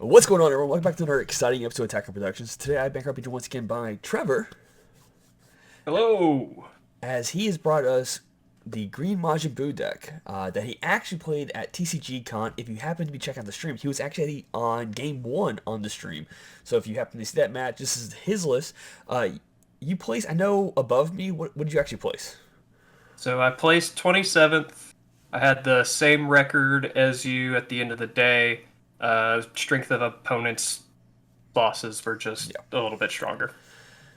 What's going on, everyone? Welcome back to another exciting episode of Attacker Productions. Today, I bank RPG once again by Trevor, Hello. as he has brought us the Green Majin Buu deck that he actually played at TCG Con. If you happen to be checking out the stream, he was actually on Game 1 on the stream. So if you happen to see that match, this is his list. You placed, I know, above me. What did you actually place? So I placed 27th. I had the same record as you at the end of the day. Strength of opponents' losses were just Yeah. a little bit stronger.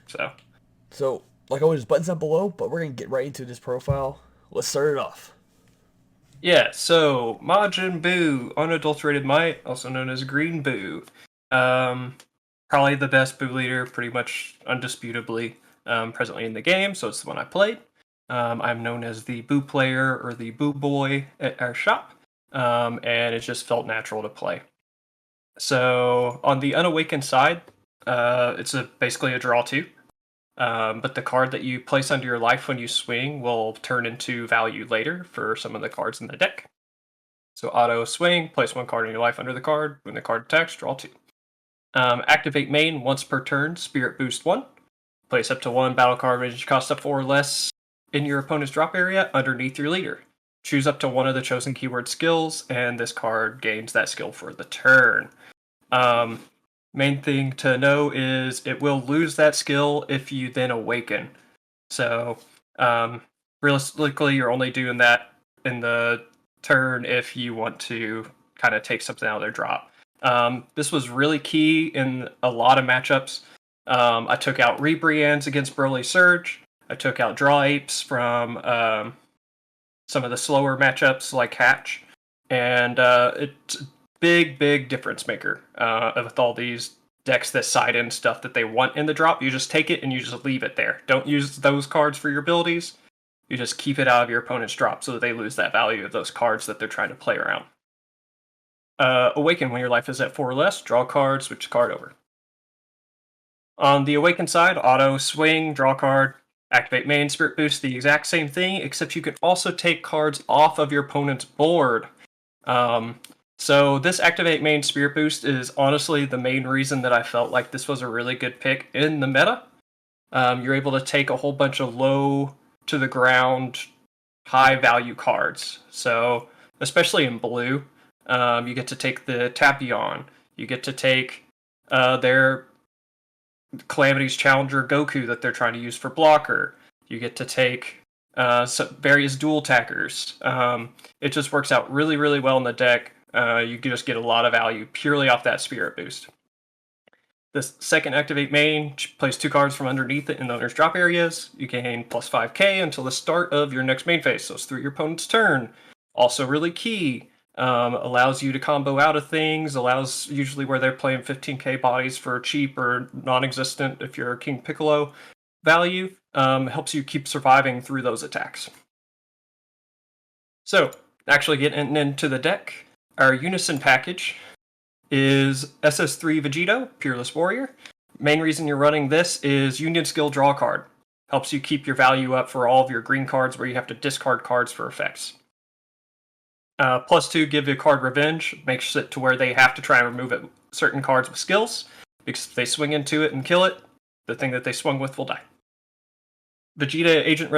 So, So, like always, buttons down below, but we're going to get right into this profile. Let's start it off. yeah, so Majin Buu, unadulterated might, also known as Green Buu. Um, Probably the best Buu leader, pretty much undisputably, presently in the game, so it's the one I played. I'm known as the Boo player or the Boo boy at our shop, and it just felt natural to play. So on the unawakened side, it's basically a draw two. But the card that you place under your life when you swing will turn into value later for some of the cards in the deck. So auto swing, place one card in your life under the card. When the card attacks, draw two. Activate main once per turn, Spirit Boost 1. Place up to one battle card which costs up 4 or less in your opponent's drop area underneath your leader. Choose up to one of the chosen keyword skills, and this card gains that skill for the turn. Main thing to know is it will lose that skill if you then awaken. So, realistically, you're only doing that in the turn if you want to kind of take something out of their drop. This was really key in a lot of matchups. I took out Rebrians against Broly Surge. I took out Draw Apes from some of the slower matchups like Hatch. And it's a big difference maker with all these decks that side in stuff that they want in the drop. You just take it and you just leave it there. Don't use those cards for your abilities. You just keep it out of your opponent's drop so that they lose that value of those cards that they're trying to play around. Awaken when your life is at 4 or less. Draw a card, switch the card over. On the Awaken side, auto, swing, draw card, activate main, Spirit Boost, the exact same thing, except you can also take cards off of your opponent's board. So this activate main, Spirit Boost is honestly the main reason that I felt like this was a really good pick in the meta. You're able to take a whole bunch of low to the ground, high value cards. So especially in blue, you get to take the Tapion. You get to take their Calamity's Challenger Goku that they're trying to use for blocker. You get to take various dual attackers. It just works out really well in the deck. You can just get a lot of value purely off that Spirit Boost. The second activate main plays 2 cards from underneath it in the owner's drop areas. You gain plus 5k until the start of your next main phase, so it's through your opponent's turn. Also really key. Allows you to combo out of things, allows usually where they're playing 15k bodies for cheap or non-existent if you're a King Piccolo value, helps you keep surviving through those attacks. So, actually getting into the deck, our Unison package is SS3 Vegito, Peerless Warrior. Main reason you're running this is Union Skill Draw card. Helps you keep your value up for all of your green cards where you have to discard cards for effects. +2, give a card revenge, makes it to where they have to try and remove it, certain cards with skills, because if they swing into it and kill it, the thing that they swung with will die. Vegeta, Agent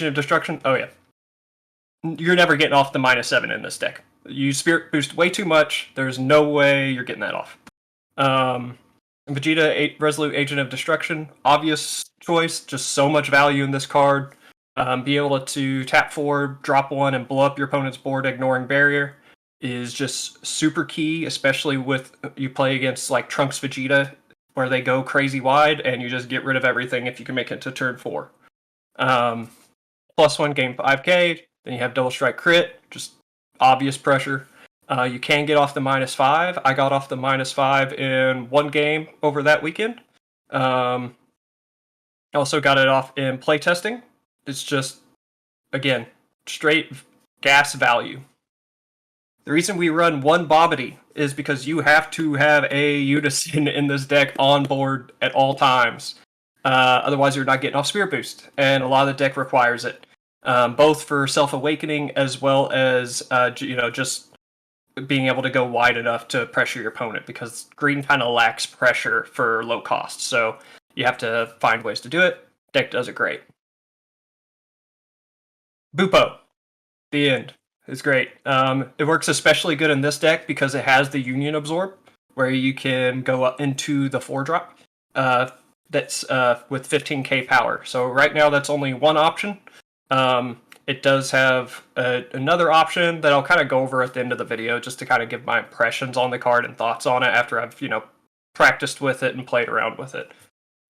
of Destruction, oh yeah. You're never getting off the -7 in this deck. You Spirit Boost way too much, there's no way you're getting that off. Vegeta, Resolute Agent of Destruction, obvious choice, just so much value in this card. Be able to tap 4, drop 1, and blow up your opponent's board, ignoring barrier, is just super key, especially with you play against like Trunks Vegeta, where they go crazy wide, and you just get rid of everything if you can make it to turn 4. +1, gain 5k, then you have Double Strike Crit, just obvious pressure. You can get off the -5. I got off the -5 in one game over that weekend. Also got it off in playtesting. It's just, again, straight gas value. The reason we run one Bobbity is because you have to have a Unison in this deck on board at all times. Otherwise, you're not getting off Spirit Boost, and a lot of the deck requires it. Both for self-awakening as well as, just being able to go wide enough to pressure your opponent, because green kind of lacks pressure for low cost. So you have to find ways to do it. Deck does it great. Bupo, the end. It's great. It works especially good in this deck because it has the Union Absorb, where you can go up into the 4-drop. That's with 15k power. So right now that's only one option. It does have another option that I'll kind of go over at the end of the video, just to kind of give my impressions on the card and thoughts on it after I've practiced with it and played around with it.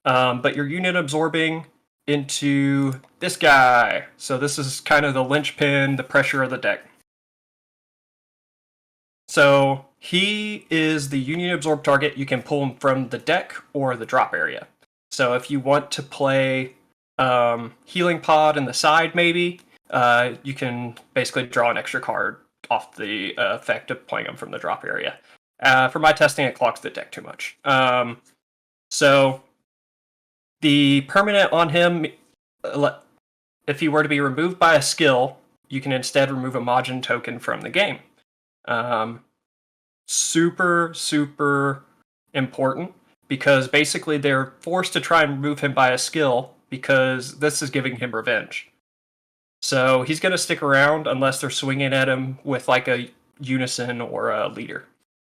But you're Union Absorbing into this guy. So this is kind of the linchpin, the pressure of the deck. So he is the Union Absorb target. You can pull him from the deck or the drop area. So if you want to play Healing Pod in the side, maybe, you can basically draw an extra card off the effect of playing him from the drop area. For my testing, it clogs the deck too much. So the permanent on him, if he were to be removed by a skill, you can instead remove a Majin token from the game. Super, super important, because basically they're forced to try and remove him by a skill because this is giving him revenge. So he's going to stick around unless they're swinging at him with like a Unison or a Leader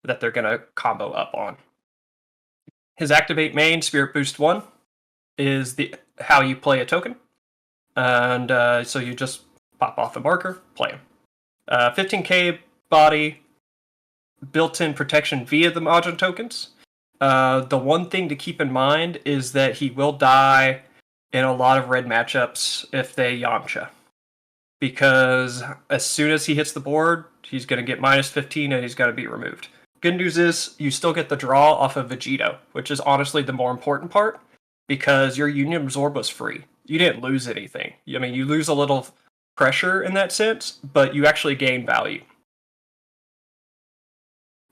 that they're going to combo up on. His activate main, Spirit Boost 1, is how you play a token. And so you just pop off a marker, play him. 15k body, built-in protection via the Majin tokens. The one thing to keep in mind is that he will die in a lot of red matchups if they Yamcha. Because as soon as he hits the board, he's going to get minus 15 and he's going to be removed. Good news is you still get the draw off of Vegito, which is honestly the more important part, because your Union Absorb was free. You didn't lose anything. I mean, you lose a little pressure in that sense, but you actually gain value.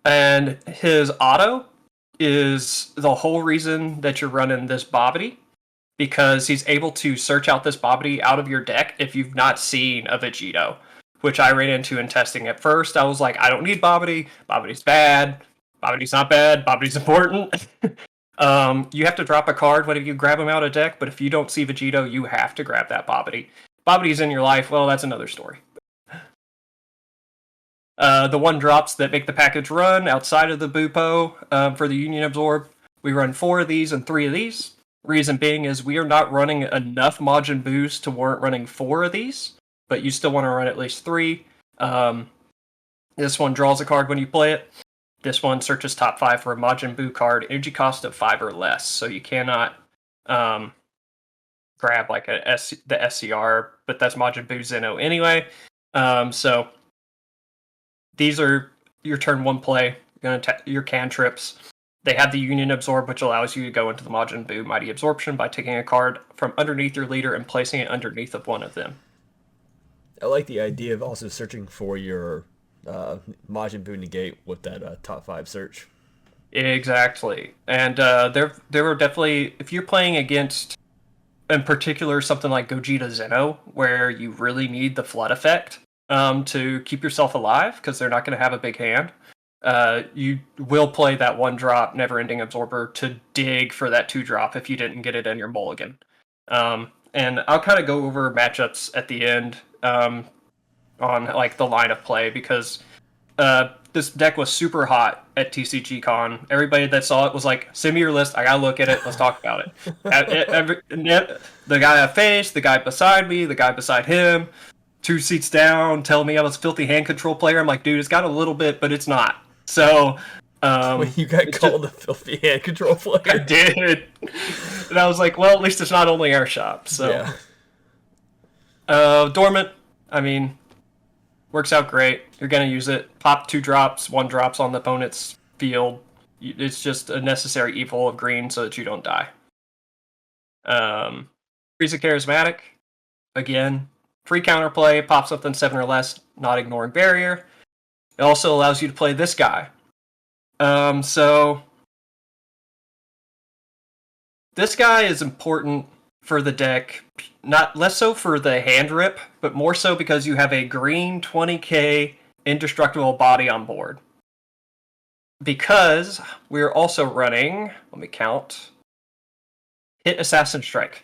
And his auto is the whole reason that you're running this Bobbity, because he's able to search out this Bobbity out of your deck if you've not seen a Vegito, which I ran into in testing. At first, I was like, I don't need Bobbity. Bobbity's bad. Bobbity's not bad. Bobbity's important. You have to drop a card whenever you grab him out of deck, but if you don't see Vegito, you have to grab that Bobbity. Bobbity's in your life, well, that's another story. The 1-drops that make the package run outside of the Bupo for the Union Absorb, we run 4 of these and 3 of these. Reason being is we are not running enough Majin Buus to warrant running 4 of these, but you still want to run at least 3. This one draws a card when you play it. This one searches top 5 for a Majin Buu card, energy cost of 5 or less, so you cannot grab like the SCR, but that's Majin Buu Zeno anyway. So these are your turn 1 play, your cantrips. They have the Union Absorb, which allows you to go into the Majin Buu Mighty Absorption by taking a card from underneath your leader and placing it underneath of one of them. I like the idea of also searching for your Majin Buu negate with that top 5 search. Exactly. And there were definitely, if you're playing against, in particular, something like Gogeta Zeno, where you really need the flood effect to keep yourself alive, because they're not going to have a big hand, you will play that 1-drop Never-Ending Absorber to dig for that 2-drop if you didn't get it in your mulligan. And I'll kind of go over matchups at the end on like the line of play, because this deck was super hot at TCG Con. Everybody that saw it was like, send me your list, I gotta look at it, let's talk about it. The guy I faced, the guy beside me, the guy beside him, 2 seats down, telling me I was a filthy hand control player. I'm like, dude, it's got a little bit, but it's not. So, you got called a filthy hand control player. I did. And I was like, well, at least it's not only our shop. So, yeah. Dormant, I mean, works out great. You're going to use it. Pop 2-drops, 1-drops on the opponent's field. It's just a necessary evil of green so that you don't die. Frieza Charismatic, again, free counterplay, pop something 7 or less, not ignoring barrier. It also allows you to play this guy. So this guy is important for the deck, not less so for the hand rip, but more so because you have a green 20k indestructible body on board. Because we're also running, let me count, hit Assassin Strike.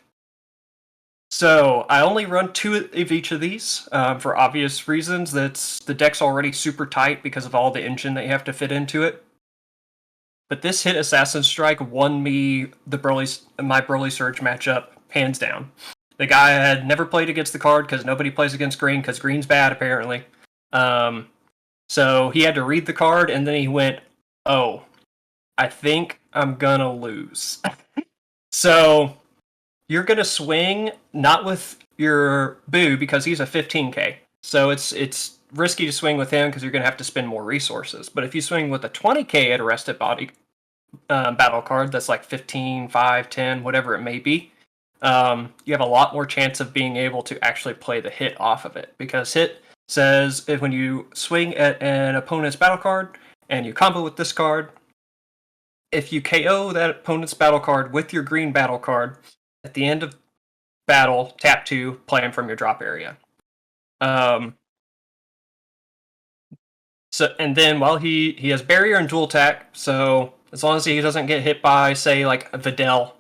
So I only run 2 of each of these for obvious reasons. The deck's already super tight because of all the engine that you have to fit into it. But this hit Assassin Strike won me my Broly Surge matchup hands down. The guy had never played against the card because nobody plays against green because green's bad apparently. So he had to read the card and then he went, "Oh, I think I'm gonna lose." So you're gonna swing not with your Buu because he's a 15k. So it's risky to swing with him because you're gonna have to spend more resources. But if you swing with a 20k at Arrested Body battle card that's like 15, 5, 10, whatever it may be, you have a lot more chance of being able to actually play the hit off of it. Because hit says if when you swing at an opponent's battle card and you combo with this card, if you KO that opponent's battle card with your green battle card, at the end of battle, tap 2, play him from your drop area. So and then while he has barrier and dual attack, so as long as he doesn't get hit by, say, like a Videl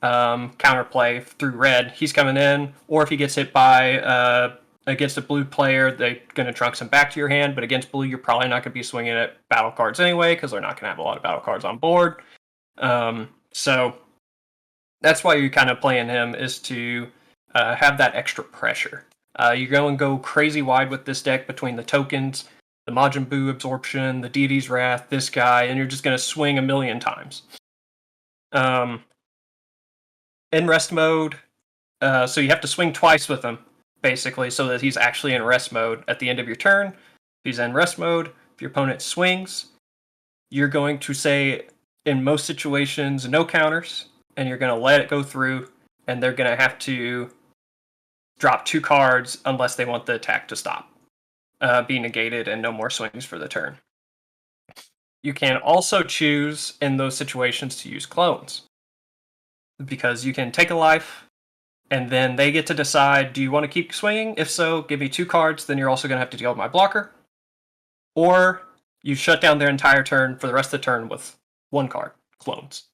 counterplay through red, he's coming in. Or if he gets hit by against a blue player, they're going to trunks him back to your hand. But against blue, you're probably not going to be swinging at battle cards anyway because they're not going to have a lot of battle cards on board. So that's why you're kind of playing him, is to have that extra pressure. You're going to go crazy wide with this deck between the tokens, the Majin Buu absorption, the Deity's Wrath, this guy, and you're just going to swing a million times. In rest mode, so you have to swing twice with him, basically, so that he's actually in rest mode at the end of your turn. If he's in rest mode, if your opponent swings, you're going to say, in most situations, no counters, and you're going to let it go through, and they're going to have to drop 2 cards unless they want the attack to stop, be negated, and no more swings for the turn. You can also choose, in those situations, to use clones. Because you can take a life, and then they get to decide, do you want to keep swinging? If so, give me 2 cards, then you're also going to have to deal with my blocker. Or you shut down their entire turn for the rest of the turn with 1 card, clones.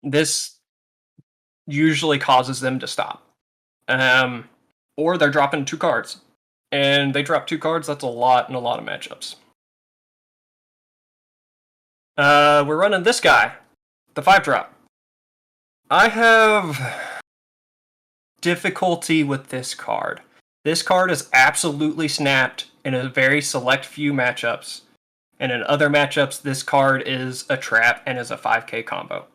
This usually causes them to stop. Or they're dropping 2 cards. And they drop 2 cards, that's a lot in a lot of matchups. We're running this guy, the 5-drop. I have difficulty with this card. This card is absolutely snapped in a very select few matchups. And in other matchups, this card is a trap and is a 5k combo.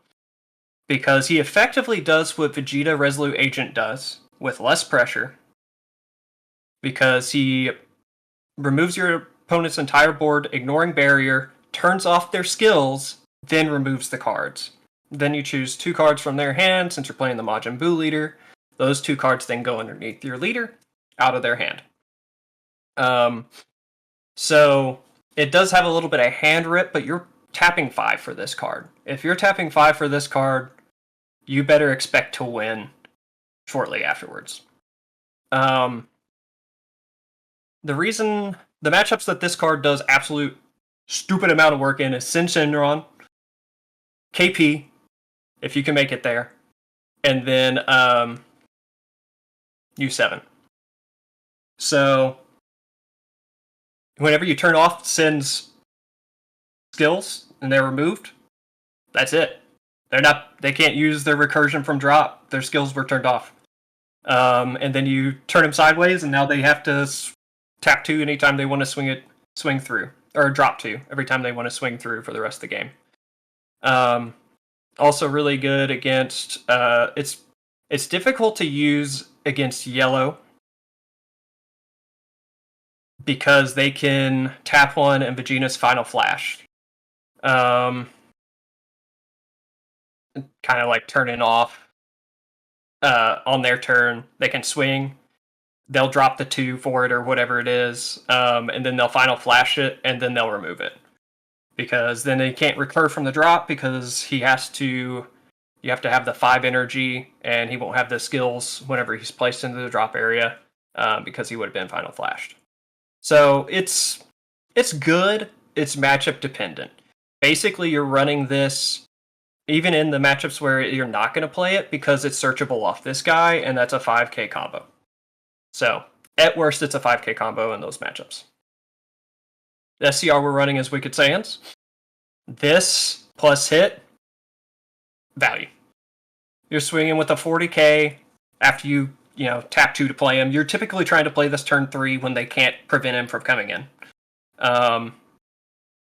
Because he effectively does what Vegeta Resolute Agent does, with less pressure. Because he removes your opponent's entire board, ignoring barrier, turns off their skills, then removes the cards. Then you choose 2 cards from their hand, since you're playing the Majin Buu leader. Those 2 cards then go underneath your leader, out of their hand. So it does have a little bit of hand rip, but you're tapping 5 for this card. If you're tapping 5 for this card, you better expect to win shortly afterwards. The matchups that this card does absolute stupid amount of work in is Sin Shenron, KP, if you can make it there, and then U7. So whenever you turn off Sin's skills and they're removed, that's it. They can't use their recursion from drop. Their skills were turned off. And then you turn them sideways, and now they have to tap 2 anytime they want to swing through, or drop 2 every time they want to swing through for the rest of the game. Also really good against, it's difficult to use against yellow because they can tap 1 and Vegeta's Final Flash. Kind of like turning off on their turn. They can swing, they'll drop the 2 for it or whatever it is, and then they'll Final Flash it, and then they'll remove it. Because then they can't recur from the drop because you have to have the 5 energy, and he won't have the skills whenever he's placed into the drop area because he would have been Final Flashed. So it's good. It's matchup dependent. Basically, you're running this even in the matchups where you're not going to play it because it's searchable off this guy, and that's a 5k combo. So at worst, it's a 5k combo in those matchups. The SCR we're running is Wicked Saiyans. This plus hit, value. You're swinging with a 40k after you tap 2 to play him. You're typically trying to play this turn 3 when they can't prevent him from coming in.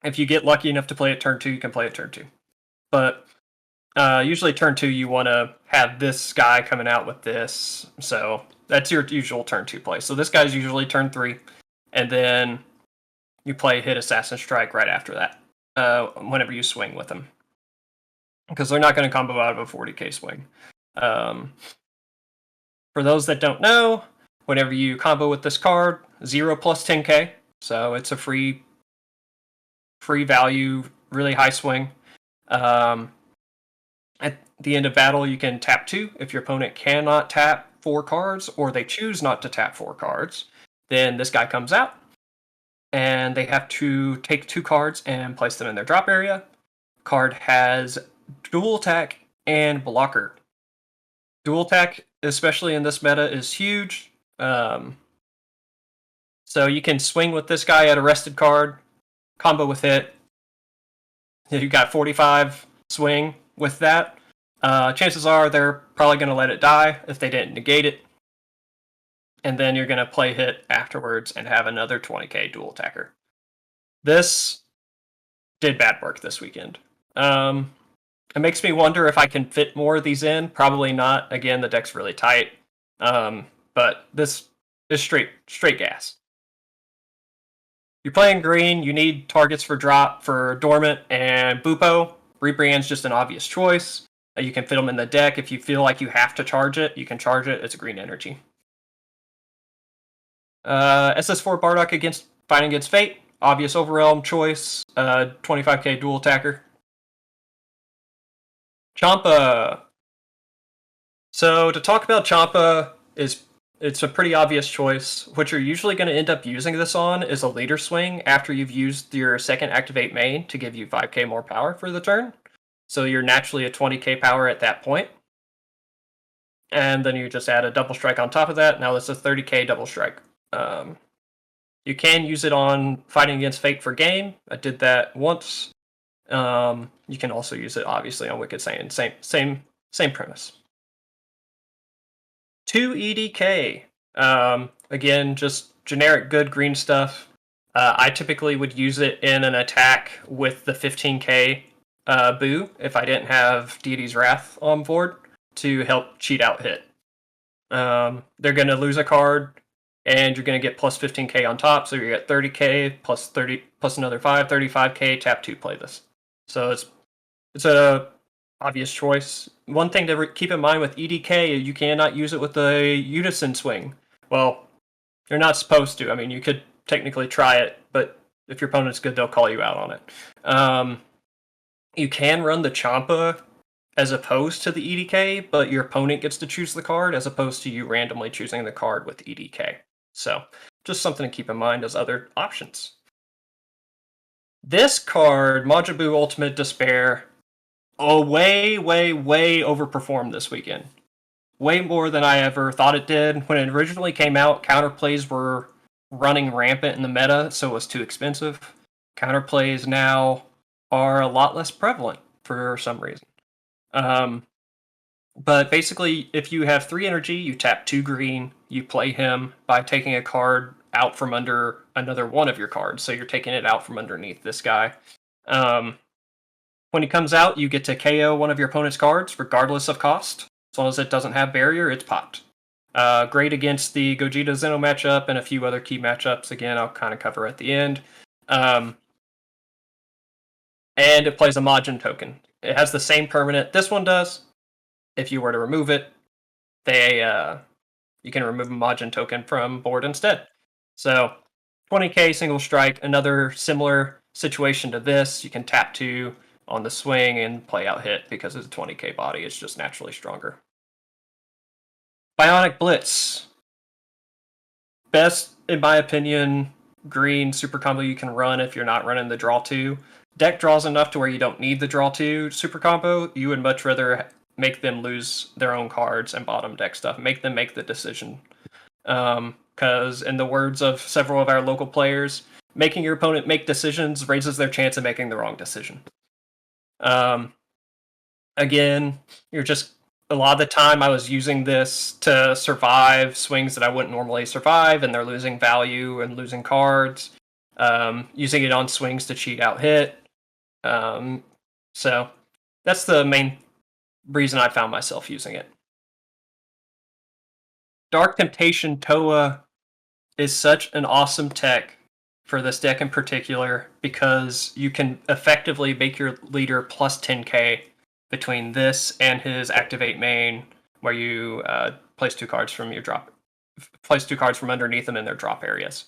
If you get lucky enough to play it turn 2, you can play it turn 2. But usually turn 2, you want to have this guy coming out with this. So that's your usual turn 2 play. So this guy's usually turn 3. And then you play Hit Assassin Strike right after that, whenever you swing with them. Because they're not going to combo out of a 40k swing. For those that don't know, whenever you combo with this card, 0 plus 10k. So it's a free value, really high swing. At the end of battle, you can tap 2. If your opponent cannot tap 4 cards, or they choose not to tap 4 cards, then this guy comes out, and they have to take 2 cards and place them in their drop area. Card has dual attack and blocker. Dual attack, especially in this meta, is huge. So you can swing with this guy at a rested card, combo with it. If you got 45 swing with that, chances are they're probably going to let it die if they didn't negate it. And then you're going to play hit afterwards and have another 20k dual attacker. This did bad work this weekend. It makes me wonder if I can fit more of these in. Probably not. Again, the deck's really tight. But this is straight gas. You're playing green, you need targets for drop for Dormant and Bupo. Rebrand's just an obvious choice. You can fit them in the deck. If you feel like you have to charge it, you can charge it. It's a green energy. SS4 Bardock fighting against Fate. Obvious Overwhelm choice. 25k dual attacker. Champa. So to talk about Champa, it's a pretty obvious choice. What you're usually going to end up using this on is a leader swing after you've used your second activate main to give you 5k more power for the turn. So you're naturally a 20k power at that point. And then you just add a double strike on top of that. Now that's a 30k double strike. You can use it on fighting against Fate for game. I did that once. You can also use it obviously on Wicked Saiyan. Same premise. 2 EDK. Again, just generic good green stuff. I typically would use it in an attack with the 15k Buu if I didn't have Deity's Wrath on board to help cheat out hit. They're going to lose a card, and you're going to get plus 15k on top, so you're at 30k plus 30 plus another 35k. Tap 2, play this. So it's a obvious choice. One thing to keep in mind with EDK, you cannot use it with the Unison swing. Well, you're not supposed to. I mean, you could technically try it, but if your opponent's good, they'll call you out on it. You can run the Champa as opposed to the EDK, but your opponent gets to choose the card as opposed to you randomly choosing the card with EDK. So just something to keep in mind as other options. This card, Majin Buu Ultimate Despair, way overperformed this weekend. Way more than I ever thought it did. When it originally came out, counterplays were running rampant in the meta, so it was too expensive. Counterplays now are a lot less prevalent for some reason. But basically, if you have 3 energy, you tap 2 green, you play him by taking a card out from under another one of your cards. So you're taking it out from underneath this guy. When he comes out, you get to KO one of your opponent's cards, regardless of cost. As long as it doesn't have barrier, it's popped. Great against the Gogeta Zeno matchup and a few other key matchups. Again, I'll kind of cover at the end. And it plays a Majin token. It has the same permanent this one does. If you were to remove it, you can remove a Majin token from board instead. So 20k single strike, another similar situation to this. You can tap 2 on the swing and play out hit because it's a 20k body. It's just naturally stronger. Bionic Blitz. Best, in my opinion, green super combo you can run if you're not running the draw 2. Deck draws enough to where you don't need the draw 2 super combo. You would much rather make them lose their own cards and bottom deck stuff. Make them make the decision. Because in the words of several of our local players, making your opponent make decisions raises their chance of making the wrong decision. Again, you're just a lot of the time I was using this to survive swings that I wouldn't normally survive, and they're losing value and losing cards. Using it on swings to cheat out hit. So that's the main reason I found myself using it. Dark Temptation Toa is such an awesome tech for this deck in particular because you can effectively make your leader plus 10k between this and his activate main, where you place 2 cards from your drop, place 2 cards from underneath them in their drop areas.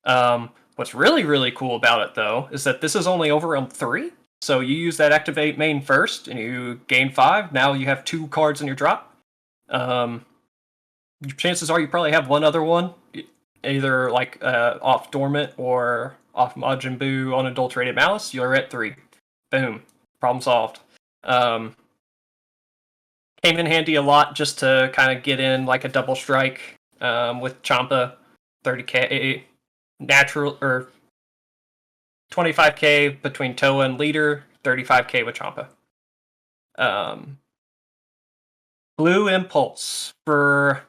What's really, really cool about it, though, is that this is only over on 3. So you use that activate main first, and you gain 5. Now you have 2 cards in your drop. Chances are you probably have one other one, either like off Dormant or off Majin Buu Unadulterated Malice. You're at 3. Boom. Problem solved. Came in handy a lot just to kind of get in like a double strike with Champa, 30k natural or 25k between Toa and leader, 35k with Champa. Blue Impulse for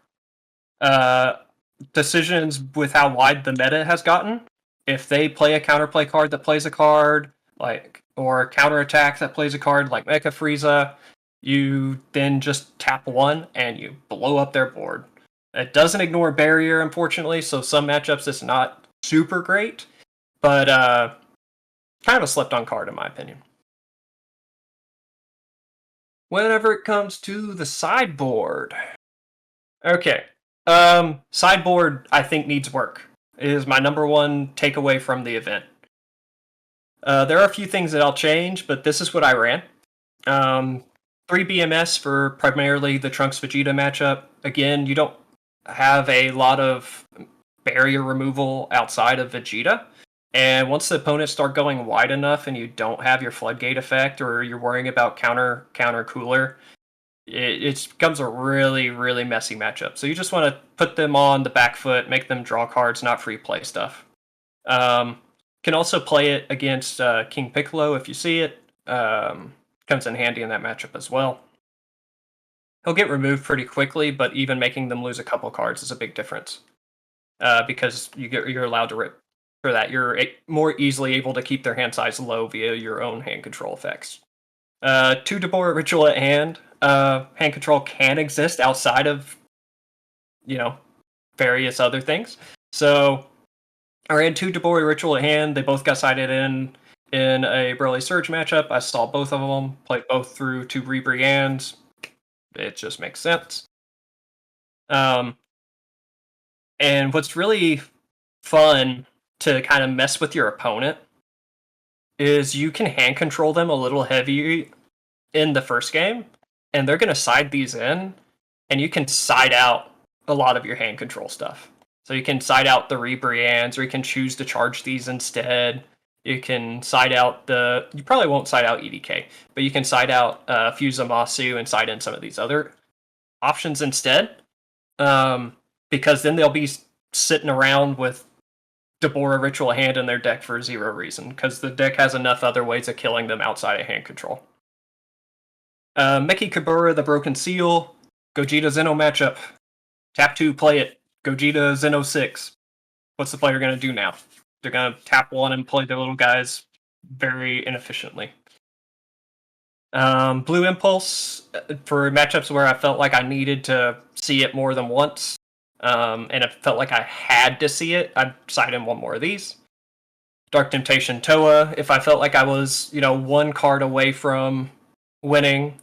decisions with how wide the meta has gotten. If they play a counterplay card that plays a card, like, or counterattack that plays a card like Mecha Frieza, you then just tap 1 and you blow up their board. It doesn't ignore barrier, unfortunately, so some matchups it's not super great, but kind of a slept on card in my opinion. Whenever it comes to the sideboard. Okay. Sideboard, I think, needs work. It is my number 1 takeaway from the event. There are a few things that I'll change, but this is what I ran. 3 BMS for primarily the Trunks Vegeta matchup. Again, you don't have a lot of barrier removal outside of Vegeta. And once the opponents start going wide enough and you don't have your floodgate effect or you're worrying about counter cooler, it becomes a really, really messy matchup. So you just want to put them on the back foot, make them draw cards, not free play stuff. Can also play it against King Piccolo if you see it. Comes in handy in that matchup as well. He'll get removed pretty quickly, but even making them lose a couple cards is a big difference. Because you're allowed to rip for that. You're more easily able to keep their hand size low via your own hand control effects. 2 Deborah Ritual at hand. Hand control can exist outside of, various other things. So I ran 2 Deborah Ritual at hand. They both got sided in a Broly Surge matchup. I saw both of them, played both through 2 Rebriands. It just makes sense. And what's really fun to kind of mess with your opponent is you can hand control them a little heavy in the first game, and they're going to side these in, and you can side out a lot of your hand control stuff. So you can side out the Rebriands, or you can choose to charge these instead. You can side out you probably won't side out EDK, but you can side out Fusamasu and side in some of these other options instead. Because then they'll be sitting around with Deborah Ritual hand in their deck for 0 reason, because the deck has enough other ways of killing them outside of hand control. Meki Kabura, the Broken Seal, Gogeta Zeno matchup. Tap 2, play it. Gogeta Zeno 6. What's the player going to do now? They're going to tap 1 and play their little guys very inefficiently. Blue Impulse, for matchups where I felt like I needed to see it more than once, and it felt like I had to see it, I'd side in 1 more of these. Dark Temptation Toa, if I felt like I was, 1 card away from winning,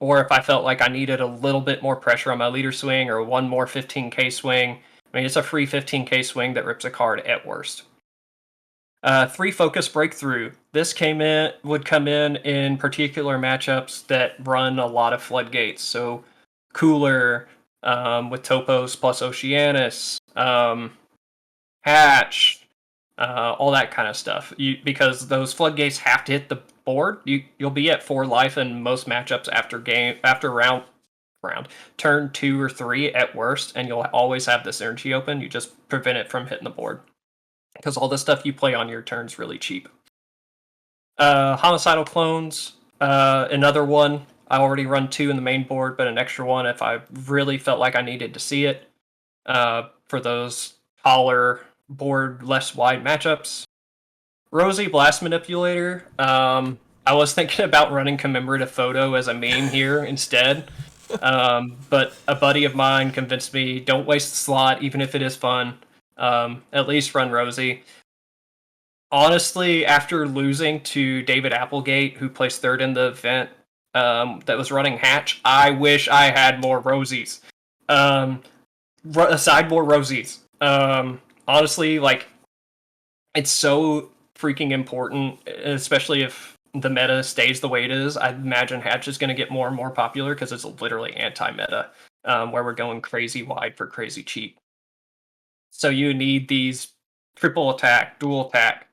or if I felt like I needed a little bit more pressure on my leader swing or 1 more 15k swing. I mean, it's a free 15k swing that rips a card at worst. 3 Focus Breakthrough. This would come in particular matchups that run a lot of floodgates. So Cooler with Topos plus Oceanus. hatch, all that kind of stuff. Because those floodgates have to hit the board. You'll be at 4 life in most matchups after round turn 2 or 3 at worst, and you'll always have this energy open. You just prevent it from hitting the board because all the stuff you play on your turn is really cheap. Homicidal clones, another one. I already run 2 in the main board, but an extra one if I really felt like I needed to see it for those taller board, less wide matchups. Rosie Blast Manipulator. I was thinking about running Commemorative Photo as a meme here instead, but a buddy of mine convinced me, don't waste the slot, even if it is fun. At least run Rosie. Honestly, after losing to David Applegate, who placed 3rd in the event that was running Hatch, I wish I had more Rosies. Sideboard Rosies. Honestly, like, it's so freaking important, especially if the meta stays the way it is. I imagine Hatch is going to get more and more popular because it's literally anti-meta, where we're going crazy wide for crazy cheap. So you need these triple attack, dual attack,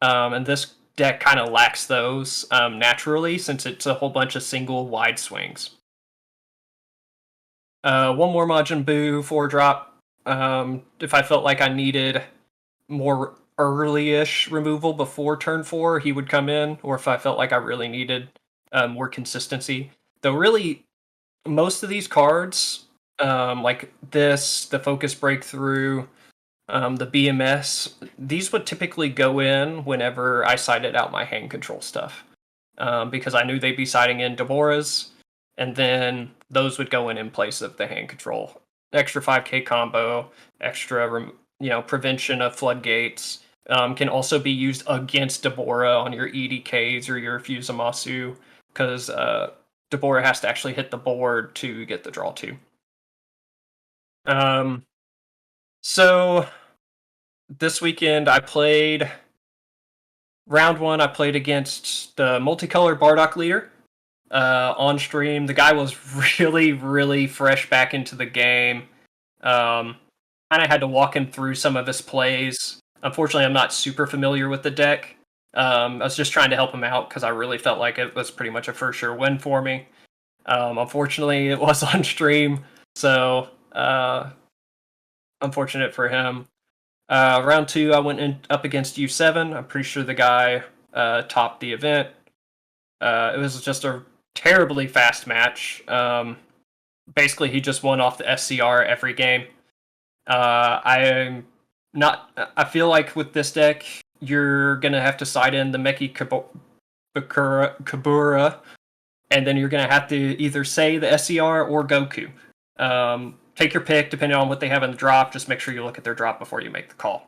and this deck kind of lacks those naturally since it's a whole bunch of single wide swings. One more Majin Buu 4-drop. If I felt like I needed more early-ish removal before turn 4, he would come in, or if I felt like I really needed more consistency. Though really, most of these cards, like this, the Focus Breakthrough, the BMS, these would typically go in whenever I sided out my hand control stuff. Because I knew they'd be siding in Deborah's, and then those would go in place of the hand control. Extra 5k combo, extra prevention of floodgates, can also be used against Deborah on your EDKs or your Fusamasu, because Deborah has to actually hit the board to get the draw 2. So this weekend I played round 1. I played against the multicolor Bardock leader on stream. The guy was really, really fresh back into the game. Kind of had to walk him through some of his plays. Unfortunately, I'm not super familiar with the deck. I was just trying to help him out because I really felt like it was pretty much a for sure win for me. Unfortunately, it was on stream, so unfortunate for him. Round 2, I went up against U7. I'm pretty sure the guy topped the event. It was just a terribly fast match. Basically, he just won off the SCR every game. I feel like with this deck, you're gonna have to side in the Meki Kabura, and then you're gonna have to either say the SCR or Goku. Take your pick depending on what they have in the drop. Just make sure you look at their drop before you make the call.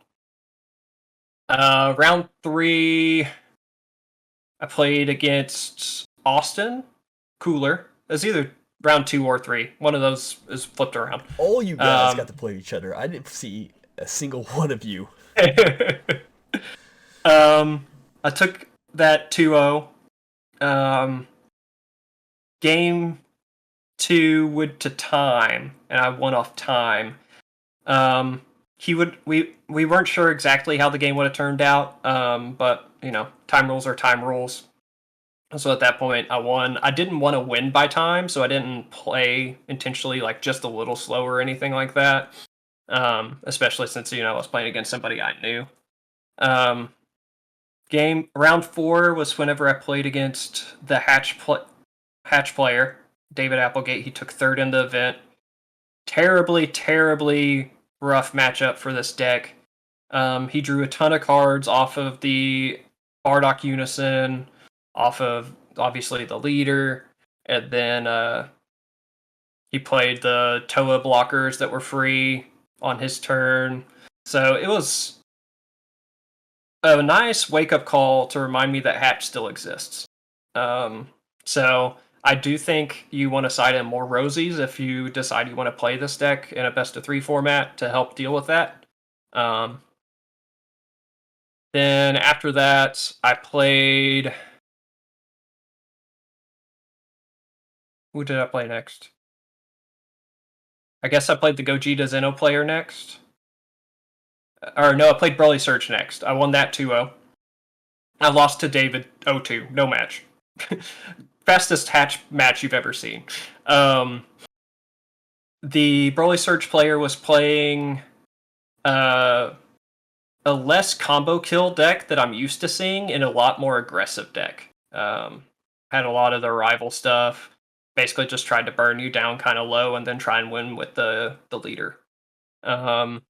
Round 3, I played against Austin Cooler. It's either round 2 or 3. One of those is flipped around. All you guys got to play each other. I didn't see a single one of you. I took that 2-0. Game 2 went to time, and I won off time. We weren't sure exactly how the game would have turned out, but time rules are time rules. So at that point, I won. I didn't want to win by time, so I didn't play intentionally, like just a little slow or anything like that. Especially since I was playing against somebody I knew. Round 4 was whenever I played against the Hatch player, David Applegate. He took 3rd in the event. Terribly, terribly rough matchup for this deck. He drew a ton of cards off of the Bardock Unison, off of obviously the leader, and then he played the Toa blockers that were free on his turn. So it was a nice wake-up call to remind me that Hatch still exists. So I do think you want to side in more Rosies if you decide you want to play this deck in a best-of-3 format to help deal with that. Then after that, I played... Who did I play next? I guess I played the Gogeta Zeno player next. or no, I played Broly Surge next. I won that 2-0. I lost to David 0-2. No match. Fastest hatch match you've ever seen. The Broly Surge player was playing a less combo kill deck that I'm used to seeing in a lot more aggressive deck. Had a lot of the rival stuff. Basically just tried to burn you down kind of low and then try and win with the leader. It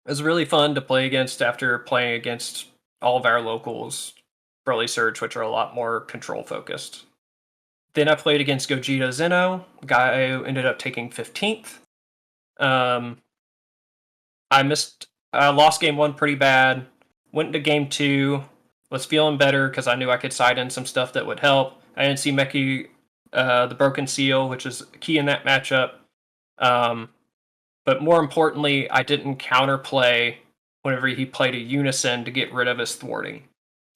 was really fun to play against after playing against all of our locals, Broly Surge, which are a lot more control focused. Then I played against Gogeta Zeno, guy who ended up taking 15th. I lost game 1 pretty bad. Went into game 2, was feeling better because I knew I could side in some stuff that would help. I didn't see Meki, the Broken Seal, which is key in that matchup. But more importantly, I didn't counterplay whenever he played a Unison to get rid of his thwarting.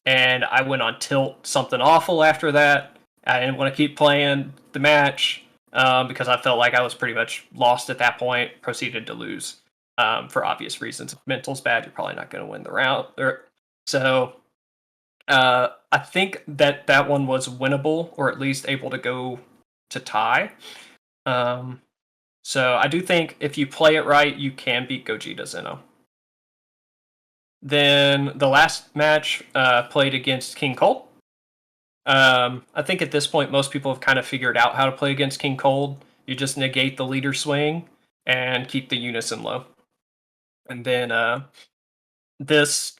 And I went on tilt something awful after that. I didn't want to keep playing the match because I felt like I was pretty much lost at that point. Proceeded to lose for obvious reasons. If mental's bad, you're probably not going to win the round. So I think that one was winnable, or at least able to go to tie. So I do think if you play it right, you can beat Gogeta Zeno. Then the last match played against King Cold. I think at this point, most people have kind of figured out how to play against King Cold. You just negate the leader swing and keep the Unison low. And then this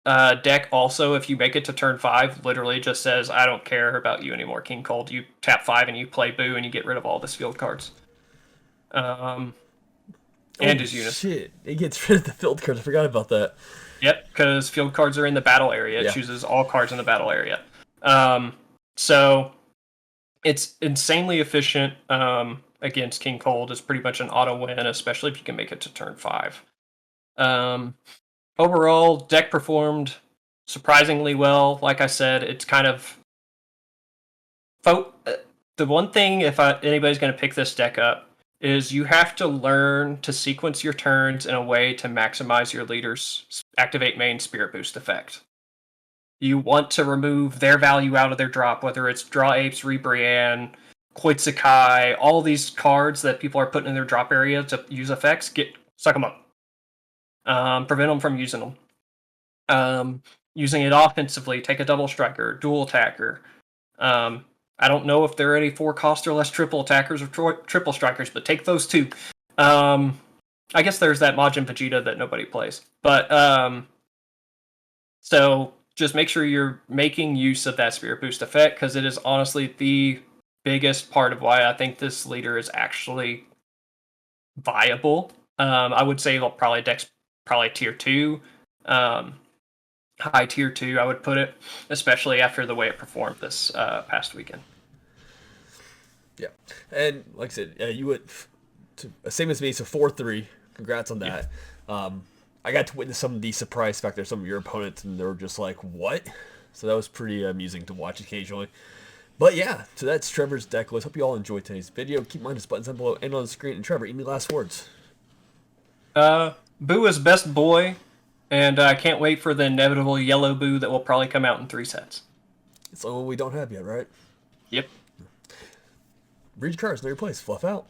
deck also, if you make it to turn 5, literally just says, I don't care about you anymore, King Cold. You tap 5 and you play Boo and you get rid of all this field cards. And his Unison. Shit, it gets rid of the field cards. I forgot about that. Yep, because field cards are in the battle area. It chooses all cards in the battle area. So it's insanely efficient against King Cold. It's pretty much an auto win, especially if you can make it to turn 5. Overall, deck performed surprisingly well. Like I said, it's kind of the one thing if anybody's going to pick this deck up is you have to learn to sequence your turns in a way to maximize your leader's activate main Spirit Boost effect. You want to remove their value out of their drop, whether it's Draw Apes, Rebrian, Koitsukai, all these cards that people are putting in their drop area to use effects, suck them up. Prevent them from using them. Using it offensively, take a double striker, dual attacker. I don't know if there are any 4-cost or less triple attackers or triple strikers, but take those too. I guess there's that Majin Vegeta that nobody plays. But so just make sure you're making use of that Spirit Boost effect, because it is honestly the biggest part of why I think this leader is actually viable. I would say probably deck's probably tier 2. High tier 2, I would put it, especially after the way it performed this past weekend. Yeah, and like I said, you went same as me, so 4-3. Congrats on that. Yeah. I got to witness some of the surprise factor, some of your opponents, and they were just like, what? So that was pretty amusing to watch occasionally. But yeah, so that's Trevor's deck list. Hope you all enjoyed today's video. Keep in mind, buttons down below and on the screen. And Trevor, any last words? Boo is best boy, and I can't wait for the inevitable yellow Boo that will probably come out in 3 sets. It's the one we don't have yet, right? Yep. Read your cards, know your place. Fluff out.